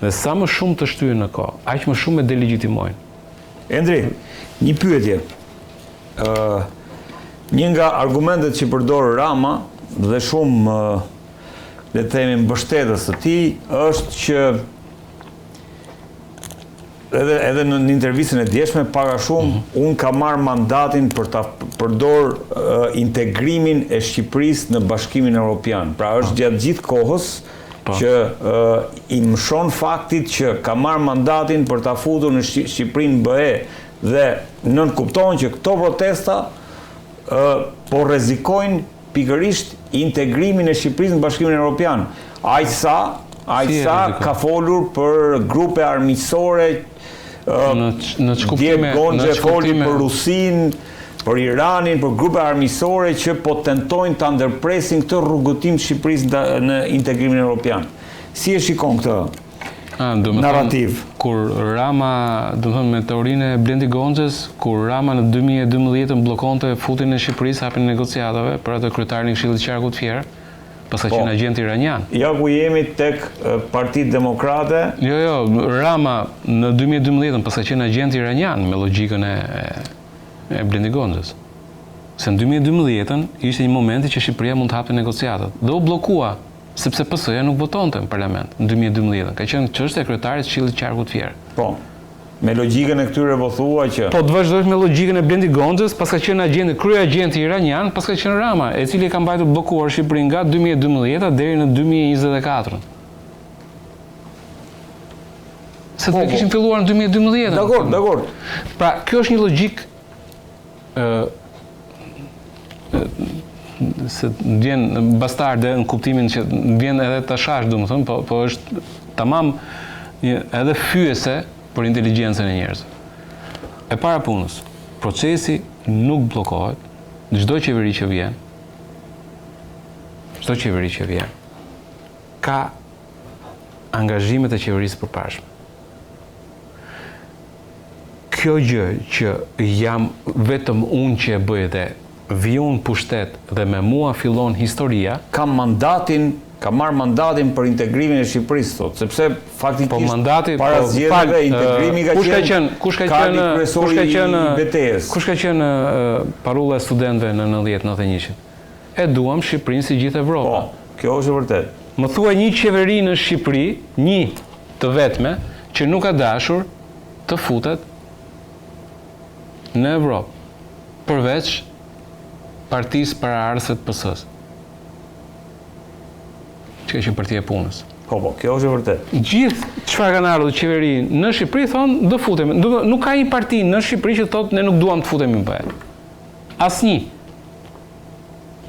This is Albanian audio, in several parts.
Dhe sa më shumë të shtyhen në kohë, aq më shumë e delegjitimojnë. Endri, një pyetje. Një nga argumentet që përdor Rama dhe shumë le të themi mbështetës të tij është që edhe në intervistën e djeshme para shumë unë ka marrë mandatin për ta përdor integrimin e Shqipërisë në Bashkimin Evropian. Pra është gjatë gjithë kohës që i mshon faktit që ka marrë mandatin për ta futur në Shqipërinë BE dhe nënkupton që këto protesta po rrezikojnë pikërisht integrimin e Shqipërisë në Bashkimin Evropian. Aq sa ka folur për grupe armiqësore, Djep Gonxhe foli për Rusinë, për Iranin, për grupe armiqësore që po tentojnë ta ndërpresin këtë rrugëtim të Shqipërisë në integrimin evropian. Si e shikon këtë narrativ? Kur Rama, me teorinë e Blendi Gonxhes, kur Rama në 2012 bllokonte futin e Shqipërisë hapjen e negociatave për atë kryetarin e Këshillit të Qarkut Fier, pasi qenë agent iranian. Ja ku jemi tek Partitë Demokrate. Jo, Rama në 2012 pasi qenë agent iranian me logjikën e Blendi Gonxhes. Se në 2012 ishte një momenti që Shqipëria mund të hapte negociatat. Dhe u bllokua, sepse PS-ja nuk votonte në parlament në 2012. Ka qenë çështja e kryetarit të Këshillit të Qarkut Fier. Po. Me logjikën e këtyre po thua që po të vazhdojsh me logjikën e Blendi Gonxhes, pas ka qenë kryeagenti iranian, pas ka qenë Rama, e cili ka mbajtur bllokuar Shqipërinë nga 2012 deri në 2024. Se të kishin filluar në 2012. Dakor. Pra, kjo është një logjik se vjen bastarde në kuptimin që vjen edhe tashash, domethënë, po është tamam edhe fyese për inteligjencën e njerëzve. E para punës, procesi nuk bllokohet, çdo qeveri që vjen, ka angazhimet e qeverisë përparshme. Kjo gjë që jam vetëm unë që e bëj dhe vijon pushtet dhe me mua fillon historia, ka marrë mandatin për integrimin e Shqipërisë sot, sepse faktikisht para zgjedhjeve integrimi ka qenë kush ka qenë parulla e studentëve në 90-91. E duam Shqipërinë si gjithë Evropa. Po, kjo është e vërtetë. Më thuaj një qeveri në Shqipëri, një të vetme, që nuk ka dashur të futet në Evropë, përveç Partisë Paraardhëse të PS-s. Që ka qenë Partia e Punës. Po, kjo është e vërtetë. Gjithë çfarë kanë ardhur qeveri në Shqipëri thonë do futemi. Nuk ka një parti në Shqipëri që thotë ne nuk duam të futemi në BE. Asnjë.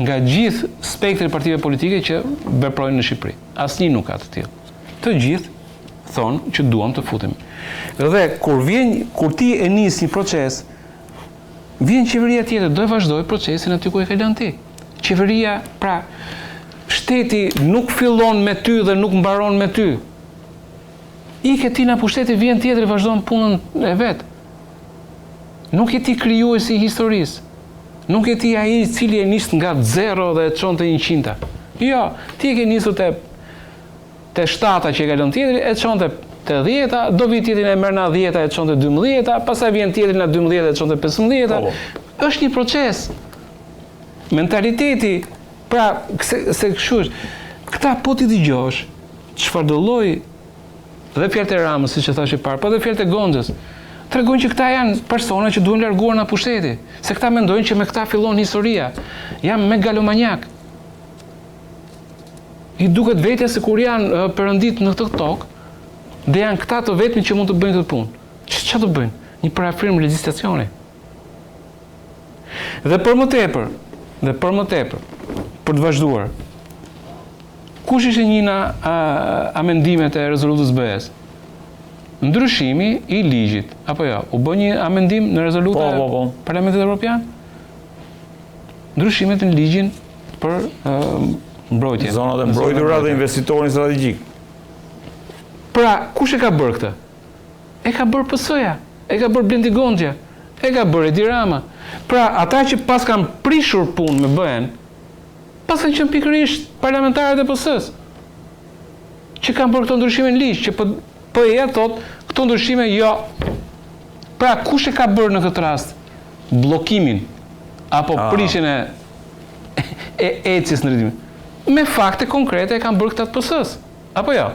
Nga gjithë spektri i partive politike që veprojnë në Shqipëri. Asnjë nuk ka të tillë. Të gjithë thonë që duam të futemi. Dhe kur ti e nis një proces, vjen qeveria tjetër, do e vazhdoj procesin aty ku e ka lënë ti. Qeveria, pra, shteti nuk fillon me ty dhe nuk mbaron me ty. Ike ti nga pushteti, vjen tjetër e vazhdon punën e vetë. Nuk je ti krijuesi i historisë. Nuk je ti ai i cili e nis nga 0 dhe e çon te 100. Jo, ti e ke nisur te 7-a që e ka lënë tjetri, e çon te 10-a, do vi tjetri e merr na 10-a e çon te 12-a, pastaj vjen tjetri na 12-a e çon te 15-a. Është një proces. Mentaliteti, pra, se kështu është. Këta po ti dëgjosh çfarë do lloj dhe fjalët e Ramës, siç e thash parë, po dhe fjalët e Gonxhes, tregojnë që këta janë persona që duhen larguar nga pushteti, se këta mendojnë që me këta fillon historia. Janë megalomanjak. I duket vetja se kur janë perëndit në këtë tokë, dhe janë këta të vetmi që mund të bëjnë këtë punë. Çfarë do bëjnë? Një parafirmë legjislacioni. Dhe për më tepër, për të vazhduar, kush ishte një nga amendimet e rezolutës BE-s? Ndryshimi i ligjit, apo jo? U bë një amendim në rezolutën e Parlamentit Evropian? Ndryshimet në ligjin për mbrojtje. Zonat e mbrojtura dhe investitorin strategjik. Pra, kush e ka bërë këtë? E ka bërë PS-ja, e ka bërë Blendi Gonxha, e ka bërë Edi Rama. Pra, ata që pas kanë prishur punë me BE-n, pas kanë qenë pikërisht parlamentarët e PS-s, që kanë bërë këto ndryshime në ligj, që PE thot, këto ndryshime jo. Pra, kush e ka bërë në këtë rast? Bllokimin apo prishjen e ecjes në rritje. Me fakte konkrete e kanë bërë këtë PS-s. Apo jo?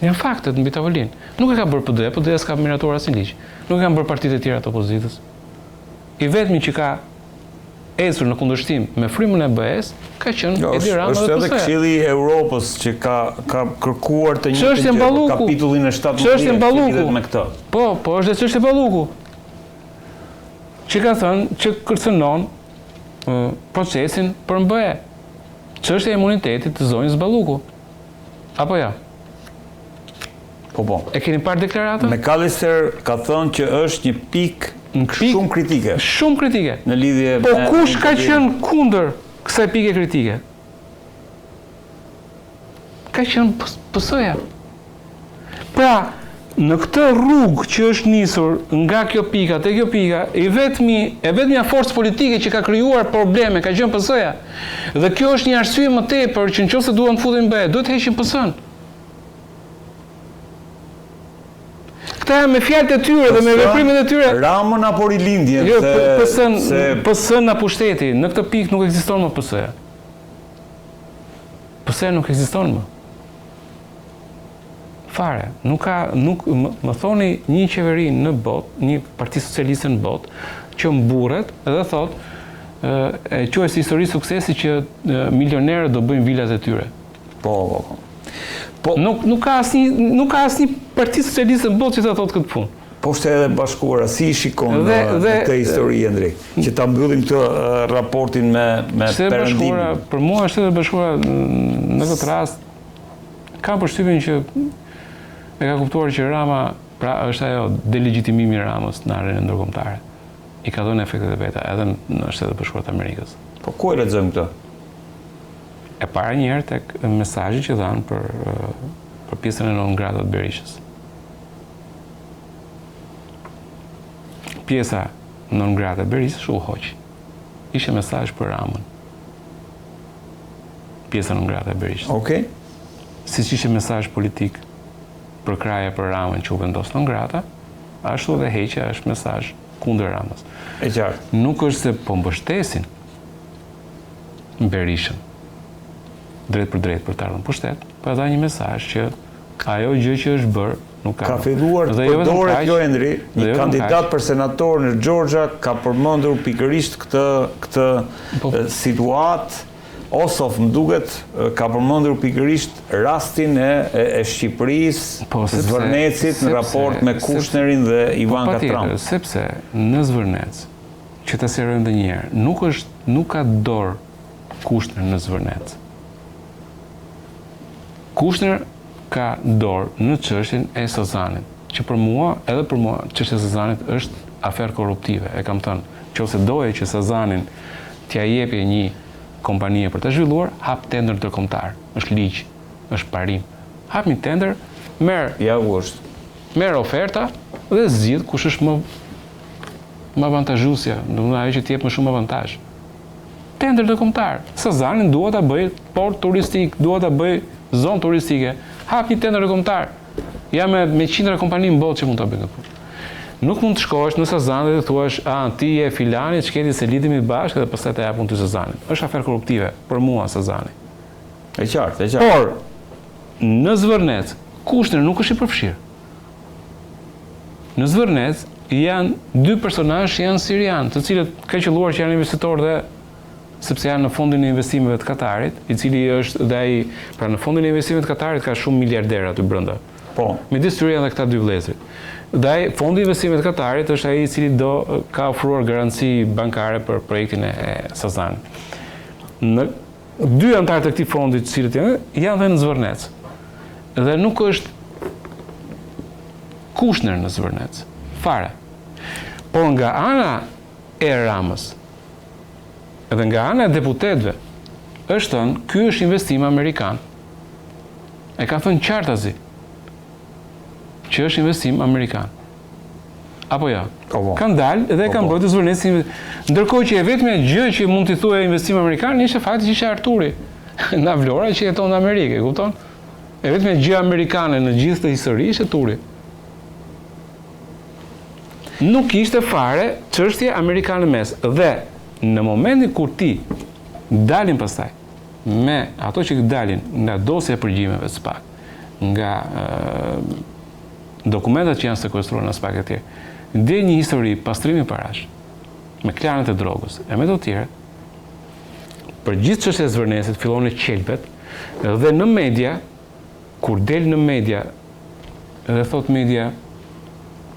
Janë faktet mbi tavolinë. Nuk e ka bërë PD, PD s'ka mirator asnjë ligj. Nuk e kanë bërë partitë e tjera të opozitës. I vetmi që ka ecur në kundërshtim me frymën e BE-s ka qenë Edi Rama dhe PS. Është edhe Këshilli i Evropës që ka kërkuar të njëjtën gjë për kapitullin e 17 me këtë. Po, është dhe çështja Balluku. Që ka thënë që kërcënon procesin për MBE. Çështja e imunitetit të zonjës Balluku. Apo ja? Po. E keni parë deklaratën? McAllister ka thënë që është një pikë shumë kritike. Shumë kritike. Në lidhje me... Po kush ka qenë kundër kësaj pike kritike? Ka qenë PS-ja. Pra, në këtë rrugë që është nisur nga kjo pika te kjo pika, e vetmja forcë politike që ka krijuar probleme ka qenë PS-ja. Dhe kjo është një arsye më tepër që nëse duan të futen BE, duhet të heqin PS-n. Këta me fjalët e tyre dhe me veprimet e tyre. Ramën apo rilindjen? Jo, PS-n na pushteti. Në këtë pikë nuk ekziston më PS-ja. PS-ja nuk ekziston më. Fare. Më thoni një qeveri në botë, një parti socialiste në botë, që mburret dhe thot, e quaj si histori suksesi që milionerët do bëjnë vilat e tyre. Po. Nuk ka asnjë parti socialiste në botë që të thotë këtë punë. Po Shtetet e Bashkuara, si i shikon këtë histori, Endri? Që ta mbyllim këtë raportin me perëndimin. Për mua Shtetet e Bashkuara në këtë rast kam përshtypjen që e ka kuptuar që Rama, pra është ajo delegjitimimi i Ramës në arenën ndërkombëtare. I ka dhënë efektet e veta edhe në Shtetet e Bashkuara të Amerikës. Po ku e lexojmë këtë? E para një herë tek mesazhi që dhanë për pjesën e non grata të Berishës. Pjesa non grata e Berishës u hoq. Ishte mesazh për Ramën. Pjesa non grata e Berishës. Okej. Siç ishte mesazh politik për kraje për Ramën që u vendos non grata, ashtu dhe heqja është mesazh kundër Ramës. E qartë. Nuk është se po mbështesin Berishën drejt për të ardhur në pushtet, po dha një mesazh që ajo gjë që është bërë nuk ka filluar të përdoret kjo Endri, një kandidat për senator në Georgia ka përmendur pikërisht këtë situatë, Ossoff më duket ka përmendur pikërisht rastin e Shqipërisë, Zvërnecit në raport me Kushnerin dhe Ivanka Trump. Sepse në Zvërnec, që ta sqarojmë edhe një herë, nuk ka dorë Kushner në Zvërnec. Kushner ka dorë në çështjen e Sazanit, që për mua, çështja e Sazanit është aferë korruptive. E kam thënë, nëse doje që Sazanin t'ia jepje një kompanie për ta zhvilluar, hap tender ndërkombëtar. Është ligj, është parim. Hap një tender, merr oferta dhe zgjidh kush është më avantazhuesja, domethënë ajo që t'jep më shumë avantazh. Tender ndërkombëtar. Sazanin dua ta bëj port turistik, dua ta bëj zonë turistike. Hap një tender ndërkombëtar. Ja me qindra kompani në botë që mund ta bëjnë këtë punë. Nuk mund të shkosh në Sazan dhe të thuash, ti je filani, çketi se lidhemi bashkë dhe pastaj të japun ty Sazanit. Është aferë korruptive për mua Sazani. E qartë. Por në Zvërnec, Kushner nuk është i përfshirë. Në Zvërnec janë dy personazh që janë sirianë, të cilët ka qelluar që janë investitorë dhe sepse janë në fondin e investimeve të Katarit, i cili është dhe ai, pra në fondin e investimeve të Katarit ka shumë miliarderë aty brenda. Po. Midis tyre janë këta dy vëllezër. Dhe ai fondi i investimeve të Katarit është ai i cili ka ofruar garanci bankare për projektin e Sazanit. Në dy anëtarë të këtij fondi të cilët janë dhe në Zvërnec. Dhe nuk është Kushner në Zvërnec. Fare. Por nga ana e Ramës, edhe nga ana e deputetëve, është thënë, ky është investim amerikan. E ka thënë qartazi që është investim amerikan. Apo ja? Kanë dalë dhe kanë bërë të Zvërnecin. Ndërkohë që e vetmja gjë që mund t'i thuaj investim amerikan ishte fakti që ishte Arturi nga Vlora që jeton në Amerikë, e kupton? e vetëm e gjë amerikane në gjithë të histori ishte turi. Nuk ishte fare çështje amerikane mes. Dhe në momentin kur ti dalin pastaj me ato që dalin nga dosja e përgjimeve SPAK, nga dokumentat që janë sekuestruar në SPAK e tjerë, dhe një histori pastrimi parash, me klanët e drogës, e me të tjere, për gjithë çështja e zvërnesit fillon e qelbet, dhe në media, kur del në media, dhe thot media,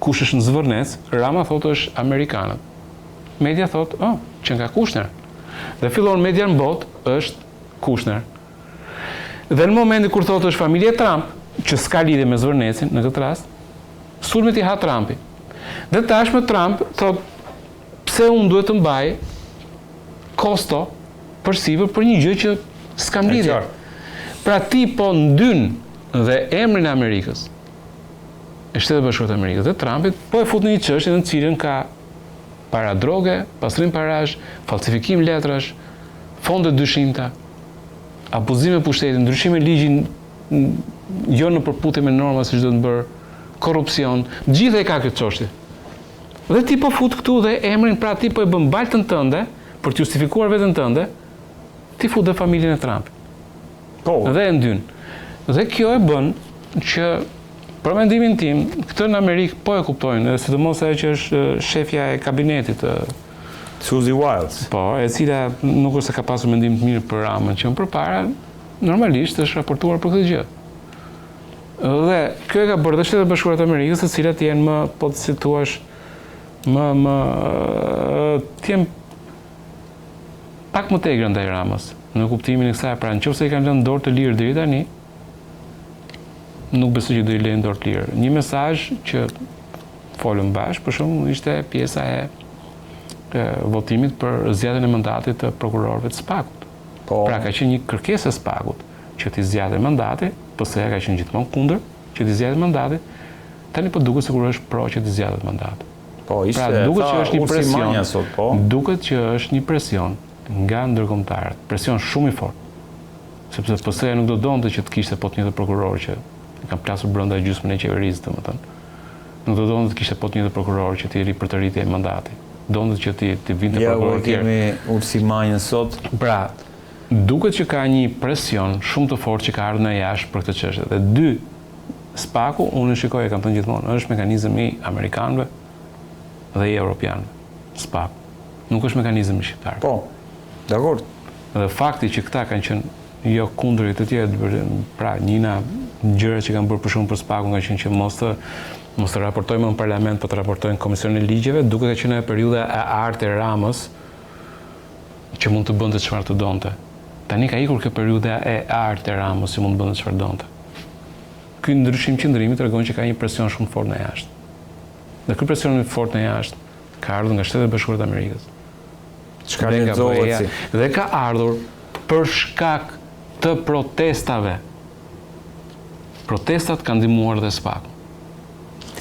kush është në zvërnes, Rama thot është Amerikanët. Media thot, që nga Kushner. Dhe fillon media në botë, është Kushner. Dhe në momentin kur thot është familje Trump, që s'ka lidhje me zvërnesin në këtë rast, sulmet i ha Trumpi. Dhe tashmë Trump thot, pse unë duhet të mbaj kosto për sipër për një gjë që s'kam lidhje. Pra ti po ndyn dhe emrin e Amerikës, e Shtetet Bashkuara të Amerikës dhe Trumpit, po e fut në një çështje në cilën ka para droge, pastrim parash, falsifikim letrash, fonde dyshimta, abuzime pushtetit, ndryshime ligjin jo në përputhje me norma siç do të bërë, korrupsion, gjithë e ka këtë çështje. Dhe ti po fut këtu dhe emrin, pra ti po e bën baltën tënde për të justifikuar veten tënde, ti fut dhe familjen e Trumpit. Dhe e ndyn. Dhe kjo e bën që për mendimin tim, këtë në Amerikë po e kuptojnë, sidomos ajo që është shefja e kabinetit. Suzy Wiles. Po, e cila nuk është se ka pasur mendim të mirë për Ramën, që më përpara, normalisht është raportuar për këtë gjë. Dhe kjo e ka bërë dhe Shtetet Bashkuara të Amerikës, të cilat janë më, po të situash, t'jem pak më tegra ndaj Ramës, në kuptimin e kësaj, pra nëse i kanë lënë dorë të lirë deri tani, nuk besoj që do i lejnë dorë të lirë. Një mesazh që folëm bashkë, për shembull, ishte pjesa e votimit për zgjedhjen e mandatit të prokurorëve të SPAK-ut. Pra ka qenë një kërkesë e SPAK-ut që t'i zgjidhte mandati, PS-ja ka qenë gjithmonë kundër që t'i zgjidhte mandati. Tani po duket sikur është pro që t'i zgjidhte mandati. Po, ishte pra duket që është një presion. Sot, po. Duket që është një presion nga ndërkombëtarët, presion shumë i fortë. Sepse PS-ja nuk do donte që të kishte po të njëjtë prokuror që kanë plasur brenda gjysmën e qeverisë, domethënë. Nuk do donte të kishte po të njëjtë prokuror që t'i ripërtëritej mandati. Donte që ti vinte prokuror tjerë. Ja, kemi Ulsi Manjën sot. Pra, duket që ka një presion shumë të fortë që ka ardhur nga jashtë për këtë çështje. Dhe dy, SPAK-u, unë e shikoj, e kam thënë gjithmonë, është mekanizëm i amerikanëve dhe i europianëve. SPAK. Nuk është mekanizëm i shqiptar. Po. Dakor. Dhe fakti që këta kanë qenë jo kundër të tjerë, pra njëna gjëra që kanë bërë për shumë për SPAK-un ka qenë që mos të raportojmë në parlament, po të raportojnë Komisionin e Ligjeve, duke ka qenë periudha e artë e Ramës që mund të bënte çfarë të donte. Tani ka ikur kjo periudha e artë e Ramës që mund të bënte çfarë donte. Ky ndryshim qëndrimi tregon që ka një presion shumë fort në jashtë. Dhe ky presion i fortë në jashtë ka ardhur nga Shtetet Bashkuara të Amerikës. Çka lexohet si? Dhe ka ardhur për shkak të protestave. Protestat kanë ndihmuar dhe SPAK.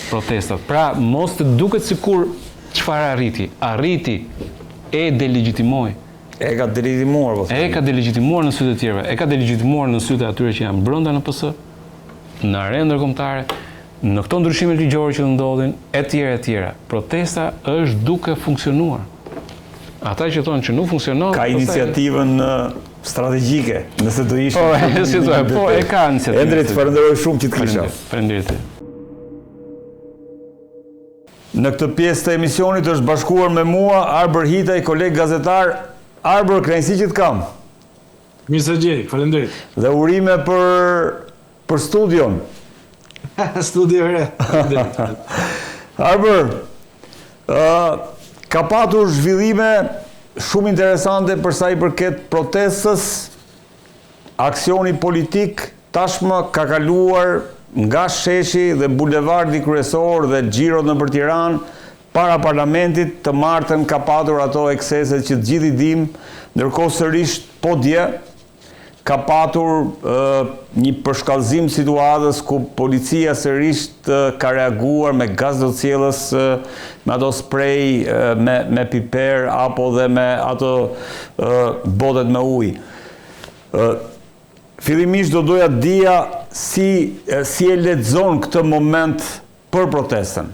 Protestat. Pra, mos të duket sikur çfarë arriti. Arriti e delegjitimoi. E ka delegjimuar, po. E ka delegjimuar në sytë të tjerëve. E ka delegjimuar në sytë atyre që janë brenda në PS, në arenë ndërkombëtare, në këto ndryshime ligjore që ndodhin, etj. Protesta është duke funksionuar. Ata që thonë që nuk funksionon, ka iniciativën strategjike, nëse do ishte. Po, e ka iniciativën. Endrit, falenderoj shumë që të kisha. Faleminderit. Në këtë pjesë të emisionit është bashkuar me mua Arber Hitaj, koleg gazetar. Arber, kënaqësi që të kam. Mirë se gjej, faleminderit. Dhe urime për studion. Studio re. Arber, ka patur zhvillime shumë interesante për sa i përket protestës, aksioni politik tashmë ka kaluar nga sheshi dhe bulevardi kryesor dhe xhirot nëpër Tiranë para parlamentit. Të martën ka patur ato ekseset që të gjithë i dim, ndërkohë sërish po dje ka patur një përshkallëzim situatës ku policia sërish ka reaguar me gaz docjellës, me ato sprej, me piper apo dhe me ato botet me ujë. Fillimisht do doja dija si e lexon këtë moment për protestën?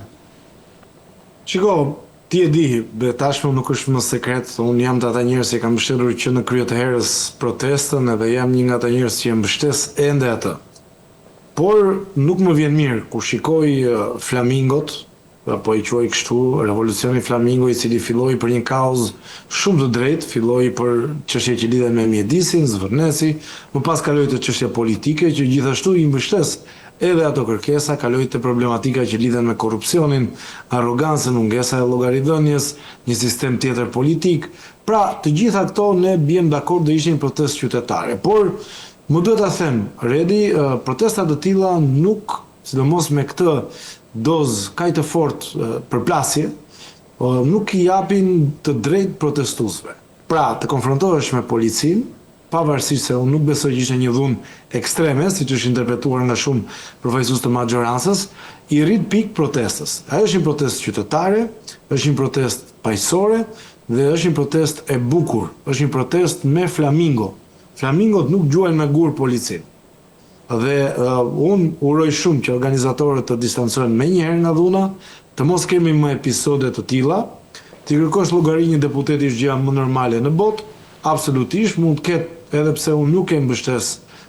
Shiko, ti e di, tashmë nuk është më sekret, unë jam të ata njerëz që kam mbështetur që në krye të herës protestën edhe jam një nga ata njerëz që e mbështes ende atë. Por nuk më vjen mirë kur shikoj flamingot, apo i quaj kështu, revolucioni flamingo i cili filloi për një kauzë shumë të drejtë, filloi për çështje që lidhen me mjedisin, zvërnesi, më pas kaloi te çështje politike që gjithashtu i mbështes edhe ato kërkesa, kaloi te problematika që lidhen me korrupsionin, arrogancën, mungesa e llogaridhënies, një sistem tjetër politik. Pra, të gjitha këto ne biem dakord do ishin protestë qytetare, por më duhet ta them, Redi, protesta të tilla nuk, sidomos me këtë dozë kaq të fortë përplasje, nuk i japin të drejtë protestuesve. Pra, të konfrontohesh me policinë, pavarësisht se unë nuk besoj që ishte një dhunë ekstreme, siç është interpretuar nga shumë përfaqësues të maxhorancës, i rrit pikë protestës. Ajo është një protestë qytetare, është një protestë paqësore dhe është një protestë e bukur, është një protestë me flamingo. Flamingot nuk gjuajnë me gur policinë. Dhe unë uroj shumë që organizatorët të distancohen menjëherë nga dhuna, të mos kemi më episode të tilla, të kërkosh llogari një deputeti është gjëja më normale në botë, absolutisht mund të ketë, edhe pse unë nuk e mbështes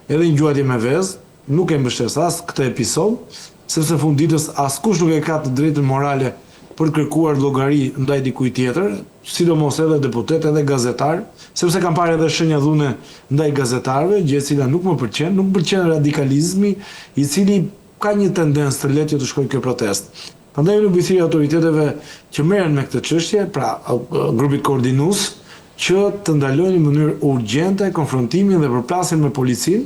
edhe një gjuajtje me vezë, nuk e mbështes as këtë episod, sepse fund ditës askush nuk e ka të drejtën morale për kërkuar llogari ndaj dikujt tjetër, sidomos edhe deputet edhe gazetar, sepse kam parë edhe shenja dhune ndaj gazetarëve, gjë e cila nuk më pëlqen radikalizmi i cili ka një tendencë të lehtë të shkojë kjo protestë. Prandaj unë bëj thirrje autoriteteve që merren me këtë çështje, pra grupit koordinues, që të ndalojnë në mënyrë urgjente konfrontimin dhe përplasjen me policinë,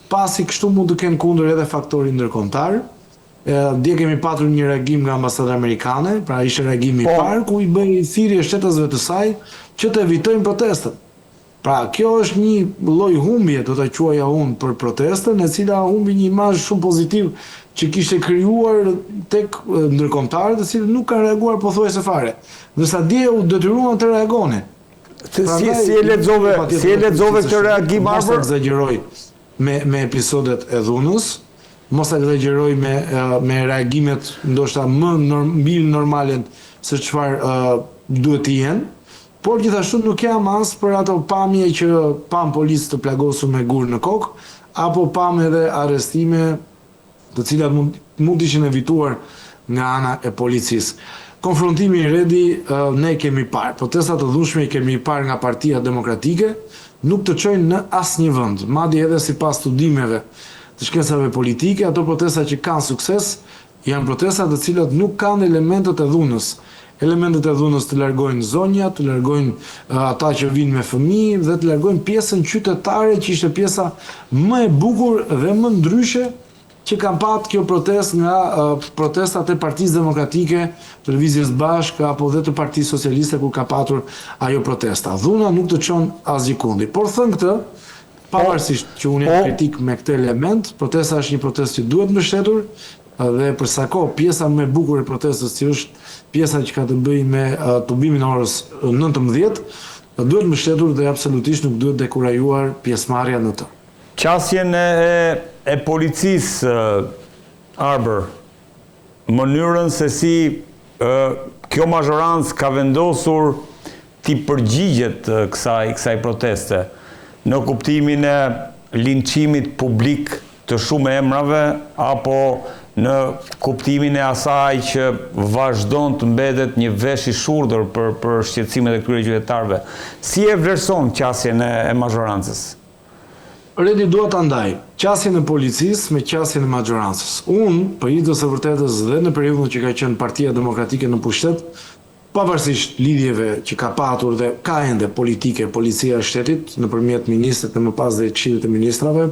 pasi kështu mund të kenë kundër edhe faktori ndërkombëtar. Dje kemi patur një reagim nga ambasada amerikane, pra ishte reagimi i parë ku i bëi thirrje shtetasve të saj që të evitojnë protestën. Pra kjo është një lloj humbje, do ta quaja unë, për protestën, e cila humbi një imazh shumë pozitiv që kishte krijuar tek ndërkombëtarët, të cilët nuk kanë reaguar pothuajse fare. Ndërsa dje u detyruan të reagonin. Si e lexove këtë reagim Mos exagjeroj me episodet e dhunës, mos exagjeroj me reagimet ndoshta më mbi normalen se çfarë duhet të jenë, por gjithashtu nuk jam as për ato pamje që pam policë të plagosur me gur në kokë, apo pam edhe arrestime të cilat mund të ishin evituar nga ana e policisë. Konfrontimi i Redi ne kemi parë, protestat të dhunshme i kemi parë nga Partia Demokratike, nuk të çojnë në asnjë vend, madje edhe sipas studimeve të shkencave politike, ato protesta që kanë sukses janë protesta të cilat nuk kanë elementet e dhunës. Elementet e dhunës të largojnë zonja, të largojnë ata që vinë me fëmijë dhe të largojnë pjesën qytetare që ishte pjesa më e bukur dhe më ndryshe që kanë pat kjo protestë nga protestat e Partisë Demokratike, të Lëvizjes Bashkë apo dhe të Partisë Socialiste kur ka patur ajo protesta. Dhuna nuk të çon asgjë kundi. Por thënë këtë, pavarësisht që unë jam kritik me këtë element, protesta është një protestë që duhet mbështetur dhe për sa kohë pjesa më e bukur e protestës, që është pjesa që ka të bëjë me tubimin e orës 19, duhet mbështetur dhe absolutisht nuk duhet dekurajuar pjesëmarrja në të. Qasjen e policisë, Arber, mënyrën se si kjo mazhorancë ka vendosur t'i përgjigjet kësaj proteste, në kuptimin e linçimit publik të shumë emrave, apo në kuptimin e asaj që vazhdon të mbetet një vesh i shurdhër për shqetësimet e këtyre qytetarëve. Si e vlerëson qasjen e mazhorancës? Redi dua ta ndaj qasjen e policisë me qasjen e maxhorancës. Unë, për hir të së vërtetës dhe në periudhën që ka qenë Partia Demokratike në pushtet, pavarësisht lidhjeve që ka patur dhe ka ende politike policia e shtetit nëpërmjet ministrit dhe më pas dhe Këshillit të Ministrave,